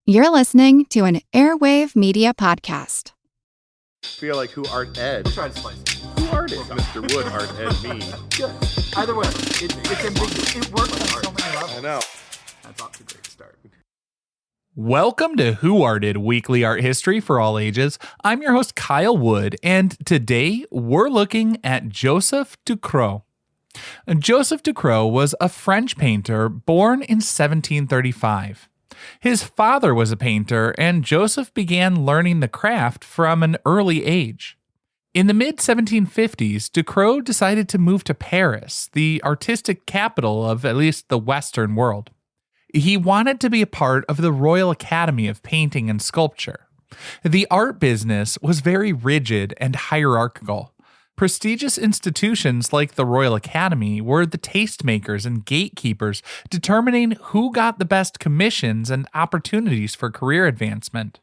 You're listening to an Airwave Media Podcast. Feel like who art ed? We'll try to spice it. Who art ed? Mr. Wood art ed me. Good. Either way, it's ambiguous. It works on so many levels. I know. That's off to a great start. Welcome to Who Arted Weekly Art History for All Ages. I'm your host, Kyle Wood, and today we're looking at Joseph Ducreux. Joseph Ducreux was a French painter born in 1735. His father was a painter, and Joseph began learning the craft from an early age. In the mid-1750s, Ducreux decided to move to Paris, the artistic capital of at least the Western world. He wanted to be a part of the Royal Academy of Painting and Sculpture. The art business was very rigid and hierarchical. Prestigious institutions like the Royal Academy were the tastemakers and gatekeepers, determining who got the best commissions and opportunities for career advancement.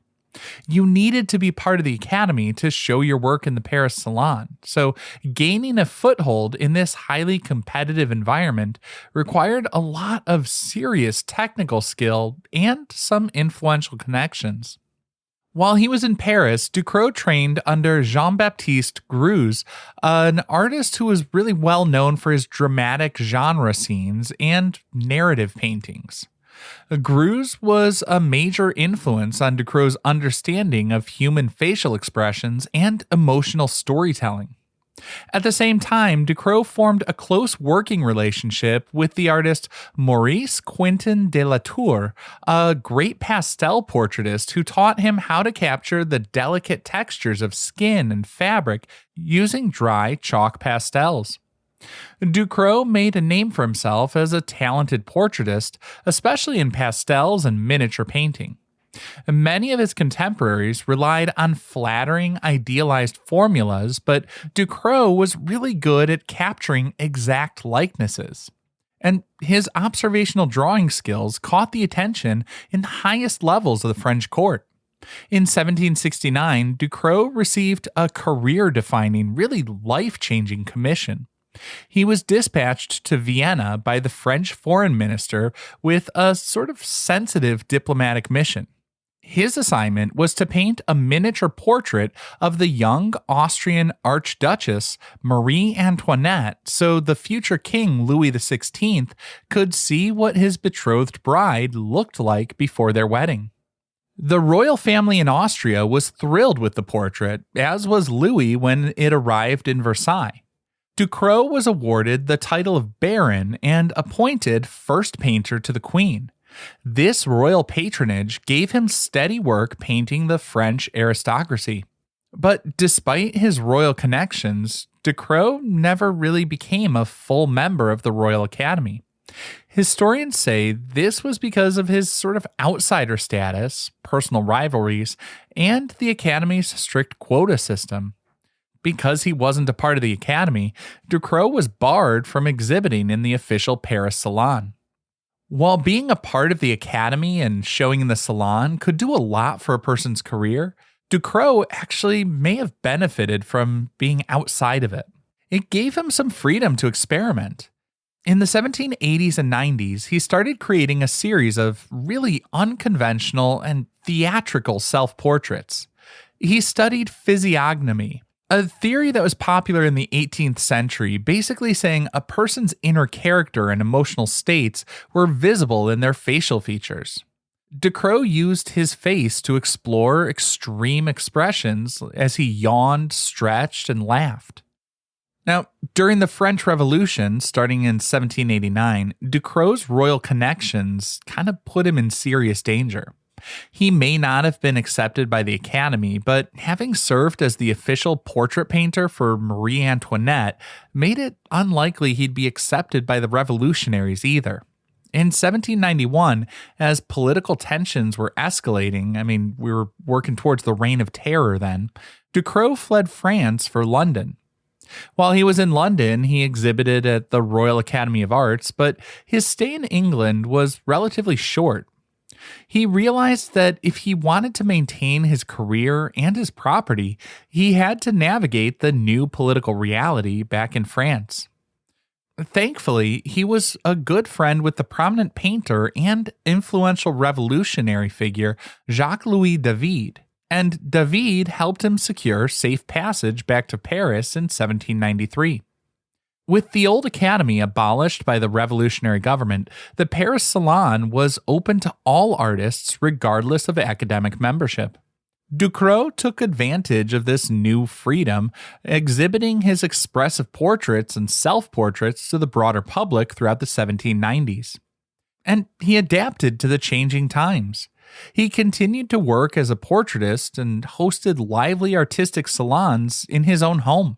You needed to be part of the Academy to show your work in the Paris Salon, so gaining a foothold in this highly competitive environment required a lot of serious technical skill and some influential connections. While he was in Paris, Ducreux trained under Jean-Baptiste Greuze, an artist who was really well known for his dramatic genre scenes and narrative paintings. Greuze was a major influence on Ducreux's understanding of human facial expressions and emotional storytelling. At the same time, Ducreux formed a close working relationship with the artist Maurice Quentin de la Tour, a great pastel portraitist who taught him how to capture the delicate textures of skin and fabric using dry chalk pastels. Ducreux made a name for himself as a talented portraitist, especially in pastels and miniature painting. Many of his contemporaries relied on flattering, idealized formulas, but Ducreux was really good at capturing exact likenesses. And his observational drawing skills caught the attention in the highest levels of the French court. In 1769, Ducreux received a career-defining, really life-changing commission. He was dispatched to Vienna by the French foreign minister with a sort of sensitive diplomatic mission. His assignment was to paint a miniature portrait of the young Austrian Archduchess Marie Antoinette so the future King Louis XVI could see what his betrothed bride looked like before their wedding. The royal family in Austria was thrilled with the portrait, as was Louis when it arrived in Versailles. Ducreux was awarded the title of Baron and appointed first painter to the Queen. This royal patronage gave him steady work painting the French aristocracy. But despite his royal connections, Ducreux never really became a full member of the Royal Academy. Historians say this was because of his sort of outsider status, personal rivalries, and the Academy's strict quota system. Because he wasn't a part of the Academy, Ducreux was barred from exhibiting in the official Paris Salon. While being a part of the Academy and showing in the Salon could do a lot for a person's career, Ducreux actually may have benefited from being outside of it. It gave him some freedom to experiment. In the 1780s and 90s, he started creating a series of really unconventional and theatrical self-portraits. He studied physiognomy, a theory that was popular in the 18th century, basically saying a person's inner character and emotional states were visible in their facial features. Ducreux used his face to explore extreme expressions as he yawned, stretched, and laughed. Now, during the French Revolution, starting in 1789, Ducreux's royal connections kind of put him in serious danger. He may not have been accepted by the Academy, but having served as the official portrait painter for Marie Antoinette made it unlikely he'd be accepted by the revolutionaries either. In 1791, as political tensions were escalating, we were working towards the Reign of Terror then, Ducreux fled France for London. While he was in London, he exhibited at the Royal Academy of Arts, but his stay in England was relatively short. He realized that if he wanted to maintain his career and his property, he had to navigate the new political reality back in France. Thankfully, he was a good friend with the prominent painter and influential revolutionary figure Jacques-Louis David, and David helped him secure safe passage back to Paris in 1793. With the old academy abolished by the revolutionary government, the Paris Salon was open to all artists regardless of academic membership. Ducreux took advantage of this new freedom, exhibiting his expressive portraits and self-portraits to the broader public throughout the 1790s. And he adapted to the changing times. He continued to work as a portraitist and hosted lively artistic salons in his own home.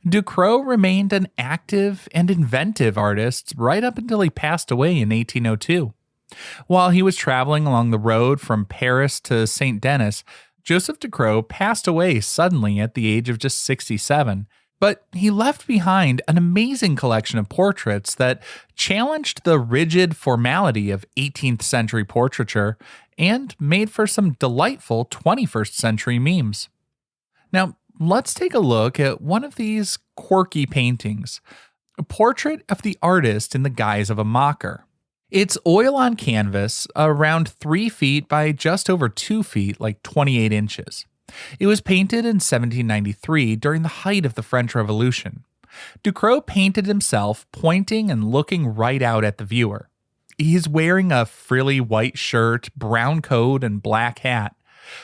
Ducreux remained an active and inventive artist right up until he passed away in 1802. While he was traveling along the road from Paris to St. Denis, Joseph Ducreux passed away suddenly at the age of just 67, but he left behind an amazing collection of portraits that challenged the rigid formality of 18th century portraiture and made for some delightful 21st century memes. Now, let's take a look at one of these quirky paintings, a portrait of the artist in the guise of a mocker. It's oil on canvas, around 3 feet by just over 2 feet, like 28 inches. It was painted in 1793 during the height of the French Revolution. Ducreux painted himself pointing and looking right out at the viewer. He's wearing a frilly white shirt, brown coat, and black hat.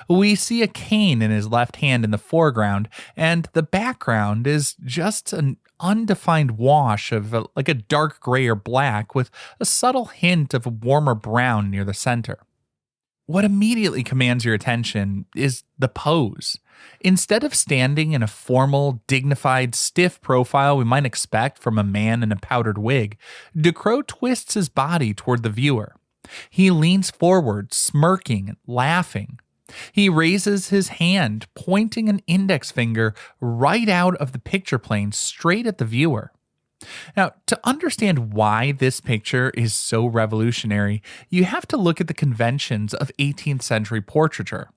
We see a cane in his left hand in the foreground, and the background is just an undefined wash of like a dark gray or black with a subtle hint of a warmer brown near the center. What immediately commands your attention is the pose. Instead of standing in a formal, dignified, stiff profile we might expect from a man in a powdered wig, Ducreux twists his body toward the viewer. He leans forward, smirking and laughing. He raises his hand, pointing an index finger right out of the picture plane straight at the viewer. Now, to understand why this picture is so revolutionary, you have to look at the conventions of 18th century portraiture.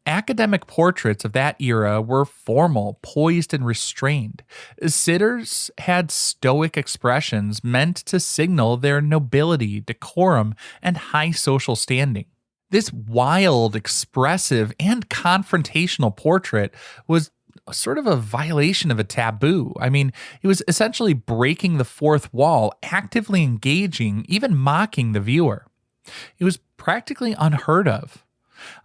Academic portraits of that era were formal, poised, and restrained. Sitters had stoic expressions meant to signal their nobility, decorum, and high social standing. This wild, expressive, and confrontational portrait was sort of a violation of a taboo. I mean, it was essentially breaking the fourth wall, actively engaging, even mocking the viewer. It was practically unheard of.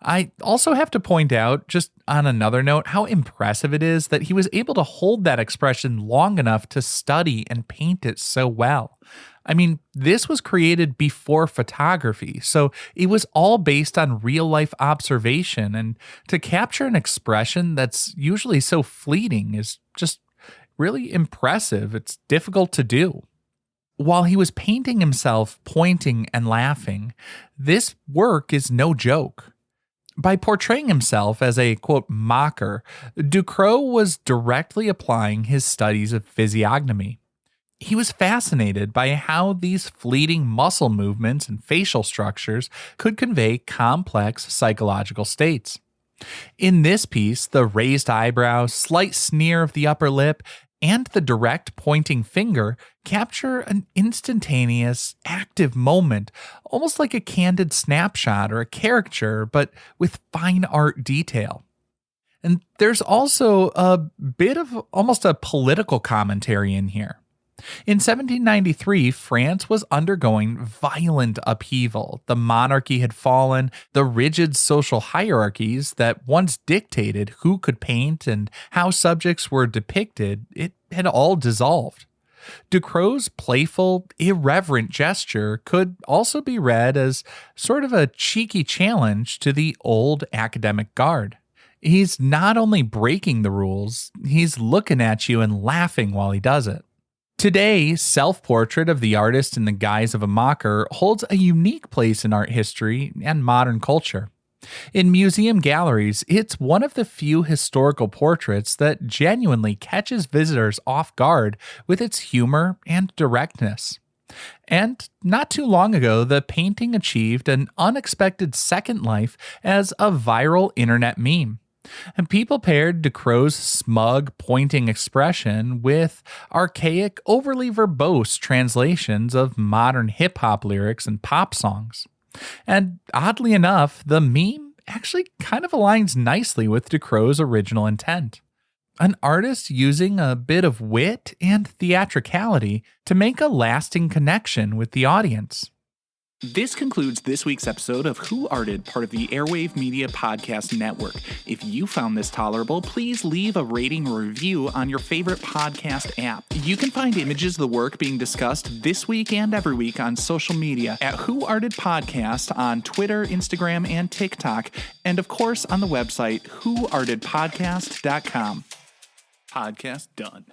I also have to point out, just on another note, how impressive it is that he was able to hold that expression long enough to study and paint it so well. I mean, this was created before photography, so it was all based on real-life observation, and to capture an expression that's usually so fleeting is just really impressive. It's difficult to do. While he was painting himself pointing and laughing, this work is no joke. By portraying himself as a, quote, mocker, Ducreux was directly applying his studies of physiognomy. He was fascinated by how these fleeting muscle movements and facial structures could convey complex psychological states. In this piece, the raised eyebrow, slight sneer of the upper lip, and the direct pointing finger capture an instantaneous, active moment, almost like a candid snapshot or a caricature, but with fine art detail. And there's also a bit of almost a political commentary in here. In 1793, France was undergoing violent upheaval. The monarchy had fallen. The rigid social hierarchies that once dictated who could paint and how subjects were depicted, it had all dissolved. Ducreux's playful, irreverent gesture could also be read as sort of a cheeky challenge to the old academic guard. He's not only breaking the rules, he's looking at you and laughing while he does it. Today, self-portrait of the artist in the guise of a mocker holds a unique place in art history and modern culture. In museum galleries, it's one of the few historical portraits that genuinely catches visitors off guard with its humor and directness. And not too long ago, the painting achieved an unexpected second life as a viral internet meme. And people paired Ducreux's smug, pointing expression with archaic, overly verbose translations of modern hip-hop lyrics and pop songs. And oddly enough, the meme actually kind of aligns nicely with Ducreux's original intent. An artist using a bit of wit and theatricality to make a lasting connection with the audience. This concludes this week's episode of Who Arted, part of the Airwave Media Podcast Network. If you found this tolerable, please leave a rating or review on your favorite podcast app. You can find images of the work being discussed this week and every week on social media at Who Arted Podcast on Twitter, Instagram, and TikTok, and of course on the website whoartedpodcast.com. Podcast done.